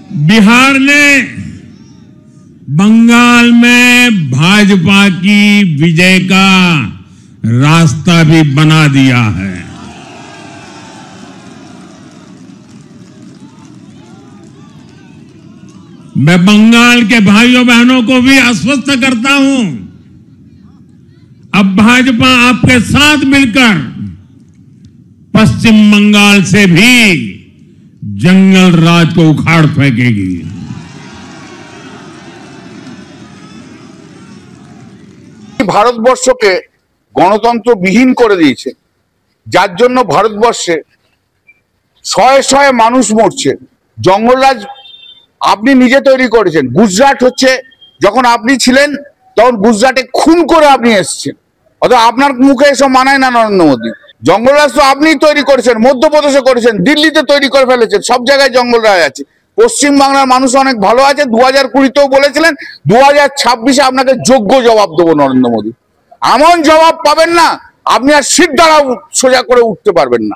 बिहार ने बंगाल में भाजपा की विजय का रास्ता भी बना दिया है। मैं बंगाल के भाइयों बहनों को भी आश्वस्त करता हूं, अब भाजपा आपके साथ मिलकर पश्चिम बंगाल से भी जंगल राज को उखाड़ फेंकेगी। ভারতবর্ষকে গণতন্ত্র বিহীন করে দিয়েছে, যার জন্য ভারতবর্ষে শয়ে শয়ে মানুষ মরছে। জঙ্গলরাজ আপনি নিজে তৈরি করেছেন। গুজরাট হচ্ছে, যখন আপনি ছিলেন তখন গুজরাটে খুন করে আপনি এসেছেন, অথবা আপনার মুখে এসব মানায় না নরেন্দ্র মোদী। জঙ্গলরাজ তো আপনিই তৈরি করেছেন, মধ্যপ্রদেশে করেছেন, দিল্লিতে তৈরি করে ফেলেছেন, সব জায়গায় জঙ্গলরাজ আছে। পশ্চিম বাংলার মানুষ অনেক ভালো আছে। 2020-তেও বলেছিলেন, 2026-এ আপনাকে যোগ্য জবাব দেবো নরেন্দ্র মোদী। এমন জবাব পাবেন না, আপনি আর সিট দ্বারা সোজা করে উঠতে পারবেন না।